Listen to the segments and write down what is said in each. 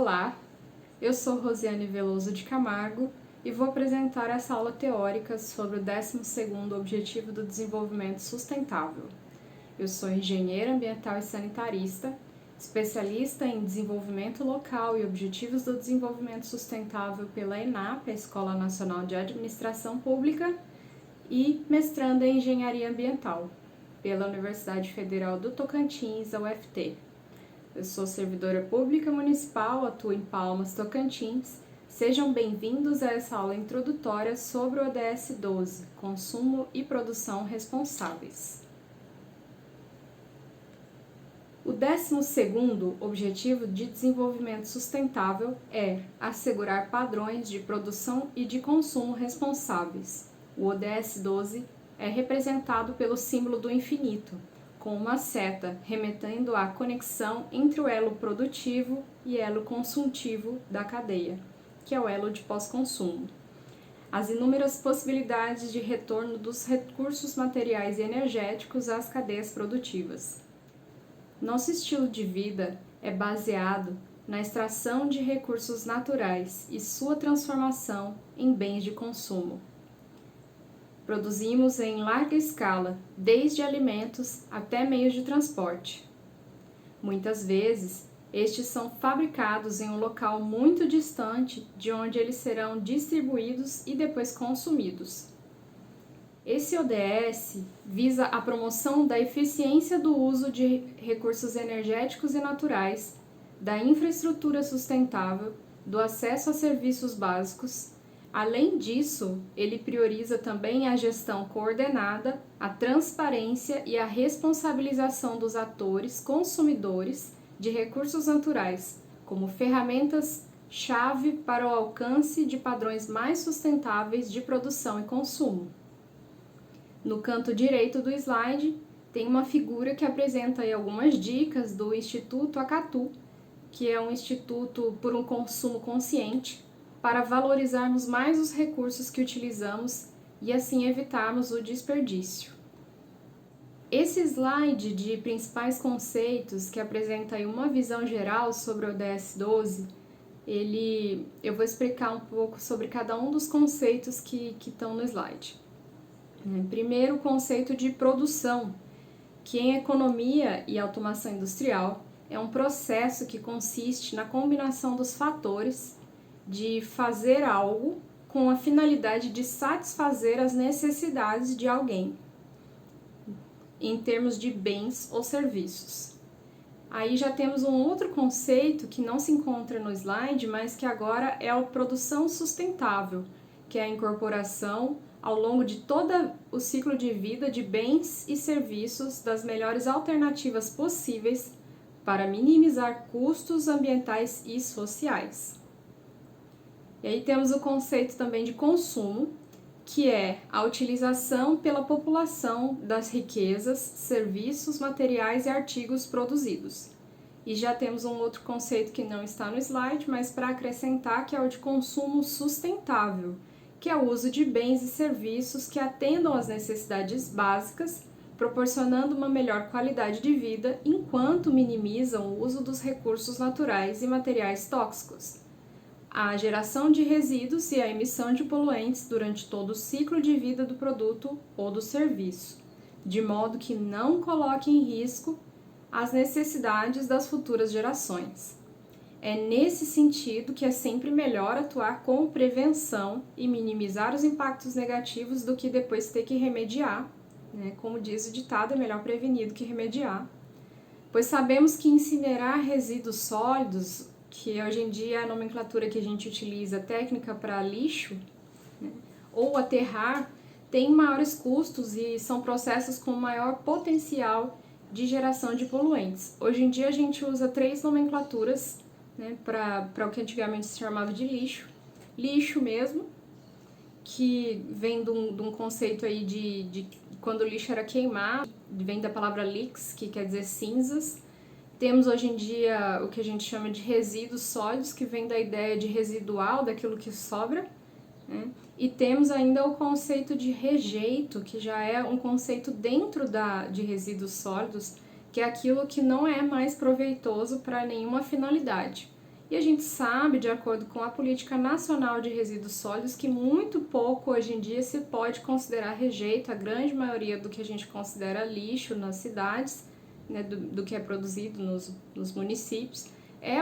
Olá, eu sou Rosiane Veloso de Camargo e vou apresentar essa aula teórica sobre o 12º Objetivo do Desenvolvimento Sustentável. Eu sou engenheira ambiental e sanitarista, especialista em desenvolvimento local e objetivos do desenvolvimento sustentável pela ENAP, a Escola Nacional de Administração Pública, e mestranda em engenharia ambiental pela Universidade Federal do Tocantins, a UFT. Eu sou servidora pública municipal, atuo em Palmas, Tocantins. Sejam bem-vindos a essa aula introdutória sobre o ODS 12, Consumo e Produção Responsáveis. O 12º Objetivo de Desenvolvimento Sustentável é assegurar padrões de produção e de consumo responsáveis. O ODS 12 é representado pelo símbolo do infinito, com uma seta remetendo à conexão entre o elo produtivo e elo consultivo da cadeia, que é o elo de pós-consumo. As inúmeras possibilidades de retorno dos recursos materiais e energéticos às cadeias produtivas. Nosso estilo de vida é baseado na extração de recursos naturais e sua transformação em bens de consumo. Produzimos em larga escala, desde alimentos até meios de transporte. Muitas vezes, estes são fabricados em um local muito distante de onde eles serão distribuídos e depois consumidos. Esse ODS visa a promoção da eficiência do uso de recursos energéticos e naturais, da infraestrutura sustentável, do acesso a serviços básicos. Além disso, ele prioriza também a gestão coordenada, a transparência e a responsabilização dos atores consumidores de recursos naturais, como ferramentas-chave para o alcance de padrões mais sustentáveis de produção e consumo. No canto direito do slide, tem uma figura que apresenta aí algumas dicas do Instituto Acatu, que é um instituto por um consumo consciente, para valorizarmos mais os recursos que utilizamos e assim evitarmos o desperdício. Esse slide de principais conceitos, que apresenta aí uma visão geral sobre o ODS 12, eu vou explicar um pouco sobre cada um dos conceitos que estão no slide. Primeiro, o conceito de produção, que em economia e automação industrial é um processo que consiste na combinação dos fatores de fazer algo com a finalidade de satisfazer as necessidades de alguém, em termos de bens ou serviços. Aí já temos um outro conceito que não se encontra no slide, mas que agora é a produção sustentável, que é a incorporação ao longo de todo o ciclo de vida de bens e serviços das melhores alternativas possíveis para minimizar custos ambientais e sociais. E aí temos o conceito também de consumo, que é a utilização pela população das riquezas, serviços, materiais e artigos produzidos. E já temos um outro conceito que não está no slide, mas para acrescentar, que é o de consumo sustentável, que é o uso de bens e serviços que atendam às necessidades básicas, proporcionando uma melhor qualidade de vida, enquanto minimizam o uso dos recursos naturais e materiais tóxicos, a geração de resíduos e a emissão de poluentes durante todo o ciclo de vida do produto ou do serviço, de modo que não coloque em risco as necessidades das futuras gerações. É nesse sentido que é sempre melhor atuar com prevenção e minimizar os impactos negativos do que depois ter que remediar, né? Como diz o ditado, é melhor prevenir do que remediar, pois sabemos que incinerar resíduos sólidos, que hoje em dia é a nomenclatura que a gente utiliza, técnica para lixo, né, ou aterrar, tem maiores custos e são processos com maior potencial de geração de poluentes. Hoje em dia a gente usa 3 nomenclaturas, né, para o que antigamente se chamava de lixo. Lixo mesmo, que vem de um conceito aí de quando o lixo era queimado, vem da palavra lix, que quer dizer cinzas. Temos hoje em dia o que a gente chama de resíduos sólidos, que vem da ideia de residual, daquilo que sobra, né? E temos ainda o conceito de rejeito, que já é um conceito dentro de resíduos sólidos, que é aquilo que não é mais proveitoso para nenhuma finalidade. E a gente sabe, de acordo com a Política Nacional de Resíduos Sólidos, que muito pouco hoje em dia se pode considerar rejeito. A grande maioria do que a gente considera lixo nas cidades, né, do que é produzido nos municípios, é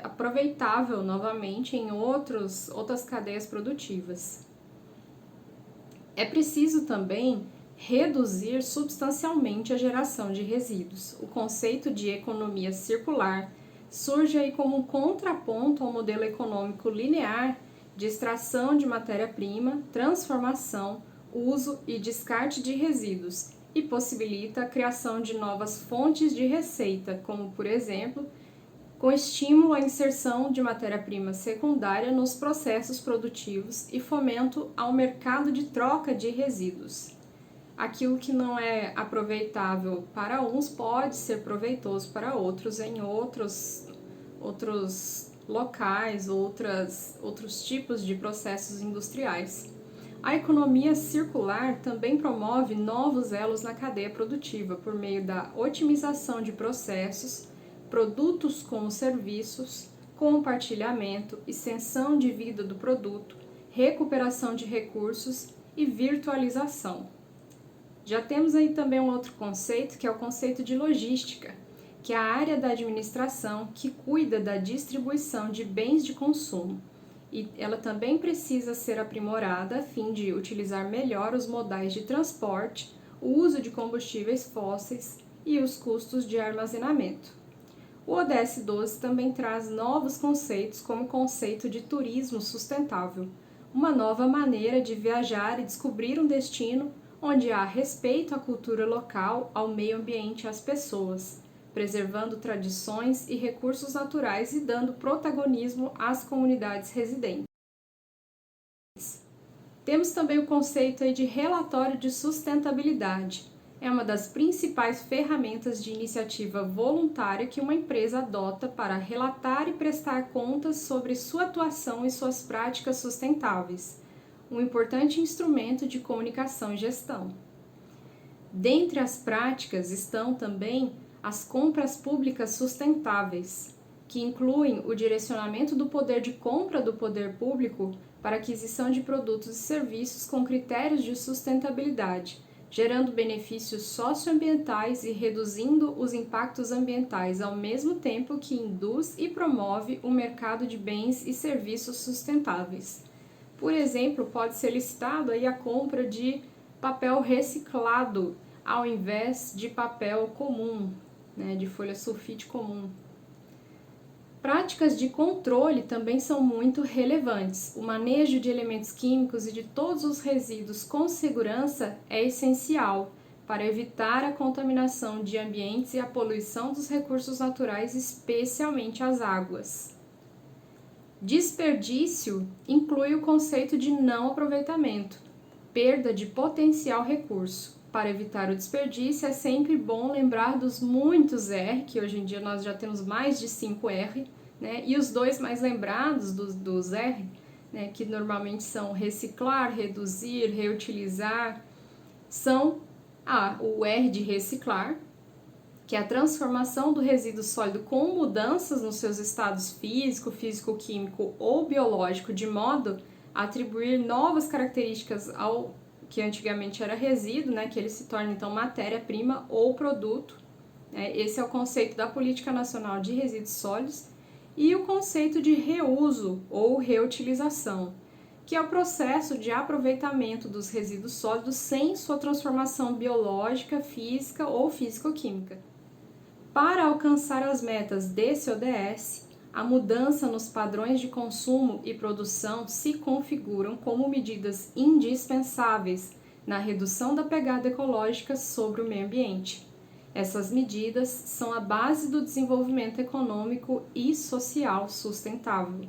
aproveitável novamente em outras cadeias produtivas. É preciso também reduzir substancialmente a geração de resíduos. O conceito de economia circular surge aí como um contraponto ao modelo econômico linear de extração de matéria-prima, transformação, uso e descarte de resíduos e possibilita a criação de novas fontes de receita, como, por exemplo, com estímulo à inserção de matéria-prima secundária nos processos produtivos e fomento ao mercado de troca de resíduos. Aquilo que não é aproveitável para uns pode ser proveitoso para outros em outros locais, outros tipos de processos industriais. A economia circular também promove novos elos na cadeia produtiva por meio da otimização de processos, produtos como serviços, compartilhamento, extensão de vida do produto, recuperação de recursos e virtualização. Já temos aí também um outro conceito, que é o conceito de logística, que é a área da administração que cuida da distribuição de bens de consumo. E ela também precisa ser aprimorada a fim de utilizar melhor os modais de transporte, o uso de combustíveis fósseis e os custos de armazenamento. O ODS 12 também traz novos conceitos, como o conceito de turismo sustentável, uma nova maneira de viajar e descobrir um destino onde há respeito à cultura local, ao meio ambiente e às pessoas, preservando tradições e recursos naturais e dando protagonismo às comunidades residentes. Temos também o conceito aí de relatório de sustentabilidade. É uma das principais ferramentas de iniciativa voluntária que uma empresa adota para relatar e prestar contas sobre sua atuação e suas práticas sustentáveis, um importante instrumento de comunicação e gestão. Dentre as práticas estão também as compras públicas sustentáveis, que incluem o direcionamento do poder de compra do poder público para aquisição de produtos e serviços com critérios de sustentabilidade, gerando benefícios socioambientais e reduzindo os impactos ambientais, ao mesmo tempo que induz e promove o mercado de bens e serviços sustentáveis. Por exemplo, pode ser listado aí a compra de papel reciclado ao invés de papel comum, né, de folha sulfite comum. Práticas de controle também são muito relevantes. O manejo de elementos químicos e de todos os resíduos com segurança é essencial para evitar a contaminação de ambientes e a poluição dos recursos naturais, especialmente as águas. Desperdício inclui o conceito de não aproveitamento, perda de potencial recurso. Para evitar o desperdício, é sempre bom lembrar dos muitos R, que hoje em dia nós já temos mais de 5 R, né? E os dois mais lembrados dos R, né, que normalmente são reciclar, reduzir, reutilizar, são o R de reciclar, que é a transformação do resíduo sólido com mudanças nos seus estados físico, físico-químico ou biológico, de modo a atribuir novas características ao que antigamente era resíduo, né, que ele se torna então matéria-prima ou produto. Esse é o conceito da Política Nacional de Resíduos Sólidos, e o conceito de reuso ou reutilização, que é o processo de aproveitamento dos resíduos sólidos sem sua transformação biológica, física ou físico-química. Para alcançar as metas desse ODS, a mudança nos padrões de consumo e produção se configuram como medidas indispensáveis na redução da pegada ecológica sobre o meio ambiente. Essas medidas são a base do desenvolvimento econômico e social sustentável.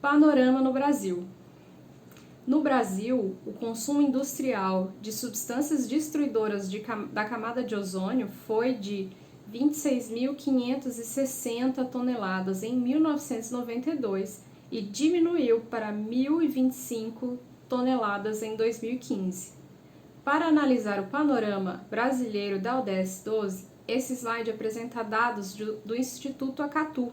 Panorama no Brasil. No Brasil, o consumo industrial de substâncias destruidoras da camada de ozônio foi de 26.560 toneladas em 1992 e diminuiu para 1.025 toneladas em 2015. Para analisar o panorama brasileiro da ODS 12, Esse slide apresenta dados do Instituto Acatu,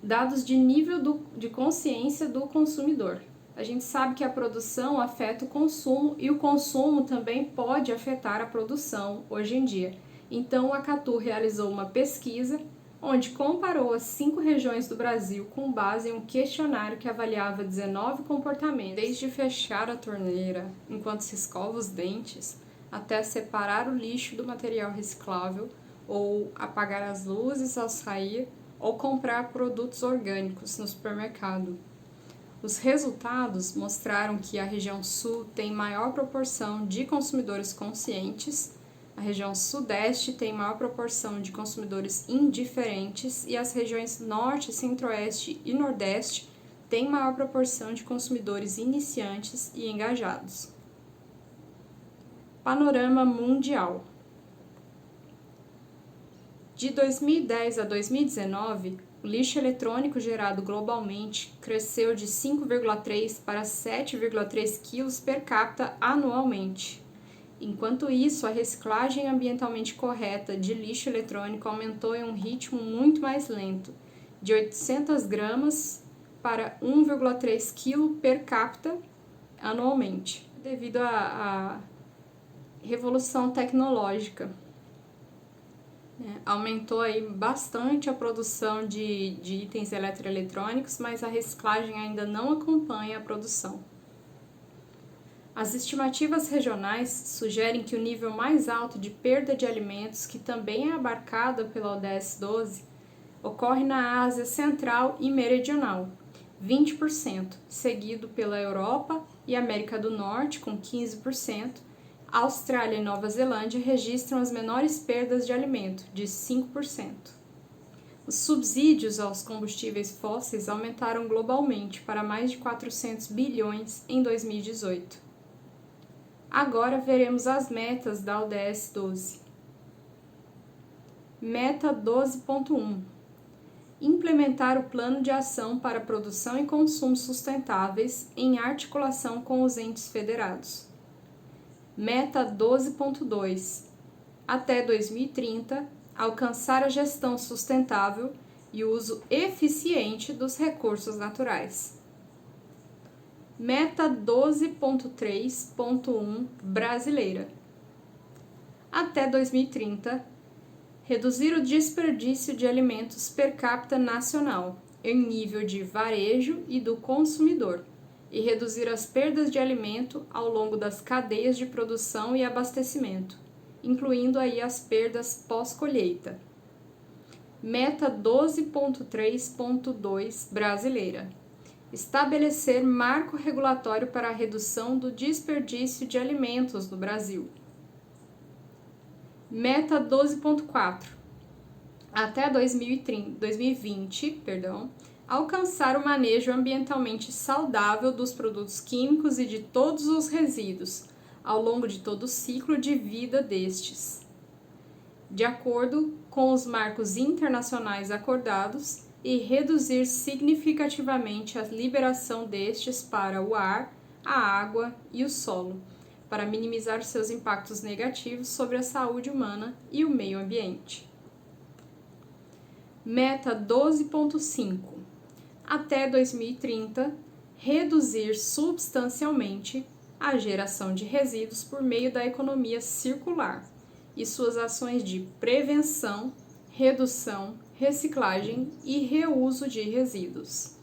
dados de nível de consciência do consumidor. A gente sabe que a produção afeta o consumo e o consumo também pode afetar a produção hoje em dia. Então, o Acatu realizou uma pesquisa onde comparou as 5 regiões do Brasil com base em um questionário que avaliava 19 comportamentos, desde fechar a torneira enquanto se escova os dentes, até separar o lixo do material reciclável, ou apagar as luzes ao sair, ou comprar produtos orgânicos no supermercado. Os resultados mostraram que a região sul tem maior proporção de consumidores conscientes, a região sudeste tem maior proporção de consumidores indiferentes e as regiões norte, centro-oeste e nordeste têm maior proporção de consumidores iniciantes e engajados. Panorama mundial. De 2010 a 2019, o lixo eletrônico gerado globalmente cresceu de 5,3 para 7,3 quilos per capita anualmente. Enquanto isso, a reciclagem ambientalmente correta de lixo eletrônico aumentou em um ritmo muito mais lento, de 800 gramas para 1,3 kg per capita anualmente, devido à revolução tecnológica. Aumentou aí bastante a produção de itens eletroeletrônicos, mas a reciclagem ainda não acompanha a produção. As estimativas regionais sugerem que o nível mais alto de perda de alimentos, que também é abarcada pela ODS 12, ocorre na Ásia Central e Meridional, 20%, seguido pela Europa e América do Norte, com 15%, Austrália e Nova Zelândia registram as menores perdas de alimento, de 5%. Os subsídios aos combustíveis fósseis aumentaram globalmente para mais de 400 bilhões em 2018. Agora veremos as metas da ODS 12. Meta 12.1. Implementar o Plano de Ação para Produção e Consumo Sustentáveis em articulação com os entes federados. Meta 12.2. Até 2030, alcançar a gestão sustentável e o uso eficiente dos recursos naturais. Meta 12.3.1 brasileira. Até 2030, reduzir o desperdício de alimentos per capita nacional, em nível de varejo e do consumidor, e reduzir as perdas de alimento ao longo das cadeias de produção e abastecimento, incluindo aí as perdas pós-colheita. Meta 12.3.2 brasileira. Estabelecer marco regulatório para a redução do desperdício de alimentos no Brasil. Meta 12.4. Até 2020, alcançar o manejo ambientalmente saudável dos produtos químicos e de todos os resíduos, ao longo de todo o ciclo de vida destes, de acordo com os marcos internacionais acordados, e reduzir significativamente a liberação destes para o ar, a água e o solo, para minimizar seus impactos negativos sobre a saúde humana e o meio ambiente. Meta 12.5. Até 2030, reduzir substancialmente a geração de resíduos por meio da economia circular e suas ações de prevenção, redução, reciclagem e reuso de resíduos.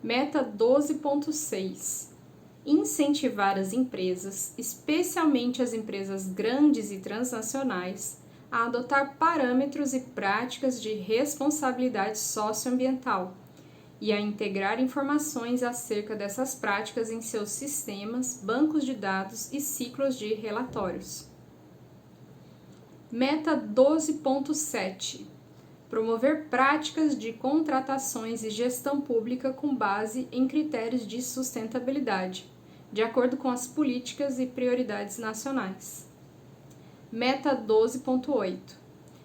Meta 12.6. Incentivar as empresas, especialmente as empresas grandes e transnacionais, a adotar parâmetros e práticas de responsabilidade socioambiental e a integrar informações acerca dessas práticas em seus sistemas, bancos de dados e ciclos de relatórios. Meta 12.7. Promover práticas de contratações e gestão pública com base em critérios de sustentabilidade, de acordo com as políticas e prioridades nacionais. Meta 12.8.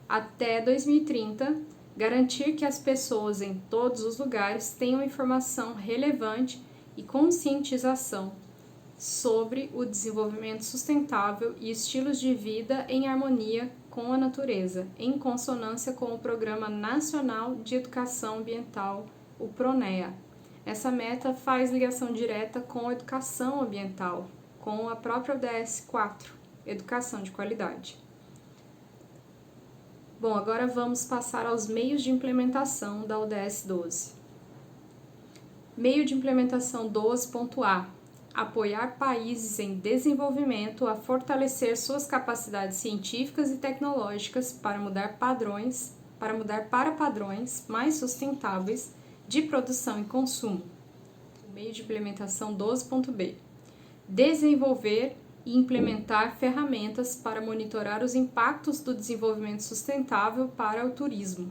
Até 2030, garantir que as pessoas em todos os lugares tenham informação relevante e conscientização sobre o desenvolvimento sustentável e estilos de vida em harmonia com a natureza, em consonância com o Programa Nacional de Educação Ambiental, o PRONEA. Essa meta faz ligação direta com a educação ambiental, com a própria ODS 4, Educação de Qualidade. Bom, agora vamos passar aos meios de implementação da ODS 12. Meio de implementação 12.A: apoiar países em desenvolvimento a fortalecer suas capacidades científicas e tecnológicas para mudar para padrões mais sustentáveis de produção e consumo. O meio de implementação 12.B: desenvolver e implementar ferramentas para monitorar os impactos do desenvolvimento sustentável para o turismo,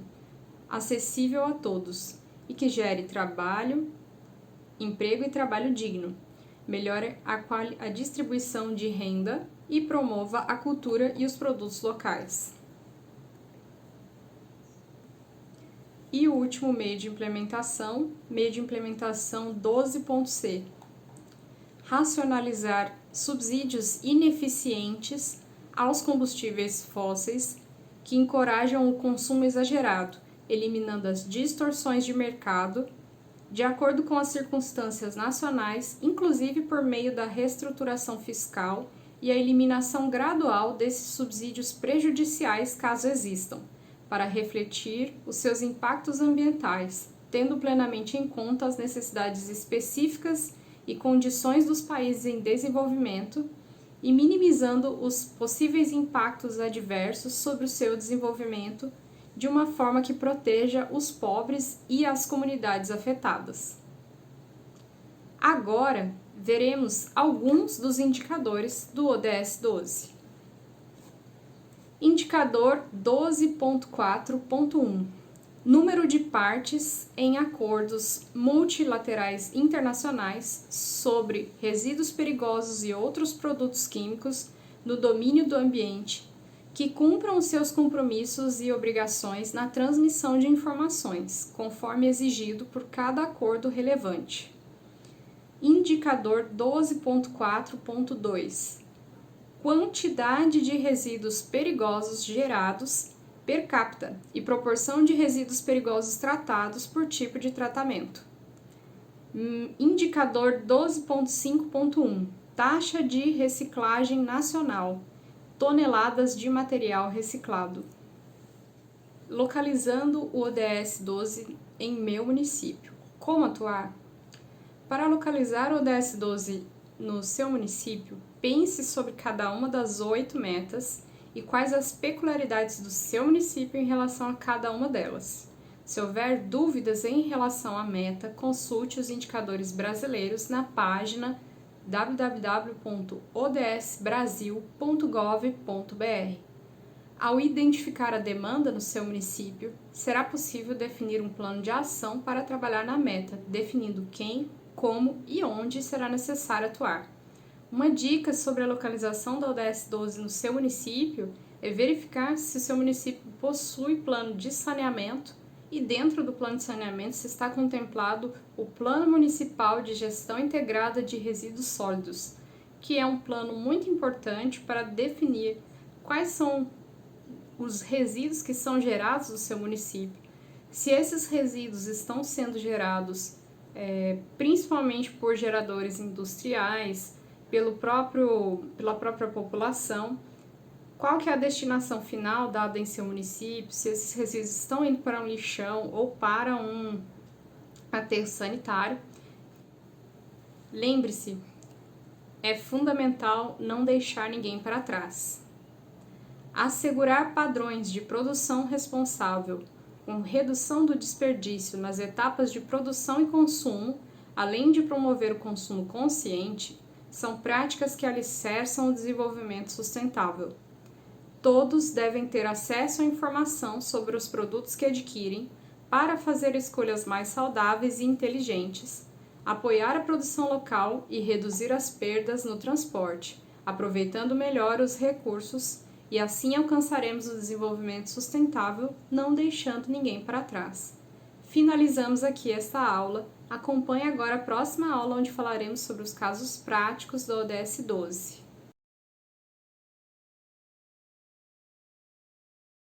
acessível a todos e que gere emprego e trabalho digno, melhore a distribuição de renda e promova a cultura e os produtos locais. E o último meio de implementação 12.C: racionalizar subsídios ineficientes aos combustíveis fósseis que encorajam o consumo exagerado, eliminando as distorções de mercado de acordo com as circunstâncias nacionais, inclusive por meio da reestruturação fiscal e a eliminação gradual desses subsídios prejudiciais caso existam, para refletir os seus impactos ambientais, tendo plenamente em conta as necessidades específicas e condições dos países em desenvolvimento e minimizando os possíveis impactos adversos sobre o seu desenvolvimento de uma forma que proteja os pobres e as comunidades afetadas. Agora, veremos alguns dos indicadores do ODS 12. Indicador 12.4.1: número de partes em acordos multilaterais internacionais sobre resíduos perigosos e outros produtos químicos no domínio do ambiente que cumpram os seus compromissos e obrigações na transmissão de informações, conforme exigido por cada acordo relevante. Indicador 12.4.2: quantidade de resíduos perigosos gerados per capita e proporção de resíduos perigosos tratados por tipo de tratamento. Indicador 12.5.1: taxa de reciclagem nacional, toneladas de material reciclado. Localizando o ODS 12 em meu município. Como atuar? Para localizar o ODS 12 no seu município, pense sobre cada uma das 8 metas e quais as peculiaridades do seu município em relação a cada uma delas. Se houver dúvidas em relação à meta, consulte os indicadores brasileiros na página www.odsbrasil.gov.br. Ao identificar a demanda no seu município, será possível definir um plano de ação para trabalhar na meta, definindo quem, como e onde será necessário atuar. Uma dica sobre a localização da ODS 12 no seu município é verificar se o seu município possui plano de saneamento e dentro do plano de saneamento se está contemplado o Plano Municipal de Gestão Integrada de Resíduos Sólidos, que é um plano muito importante para definir quais são os resíduos que são gerados no seu município, se esses resíduos estão sendo gerados principalmente por geradores industriais, pela própria população, qual que é a destinação final dada em seu município, se esses resíduos estão indo para um lixão ou para um aterro sanitário. Lembre-se, é fundamental não deixar ninguém para trás. Assegurar padrões de produção responsável, com redução do desperdício nas etapas de produção e consumo, além de promover o consumo consciente, são práticas que alicerçam o desenvolvimento sustentável. Todos devem ter acesso à informação sobre os produtos que adquirem para fazer escolhas mais saudáveis e inteligentes, apoiar a produção local e reduzir as perdas no transporte, aproveitando melhor os recursos, e assim alcançaremos o desenvolvimento sustentável, não deixando ninguém para trás. finalizamos aqui esta aula. Acompanhe agora a próxima aula, onde falaremos sobre os casos práticos do ODS 12.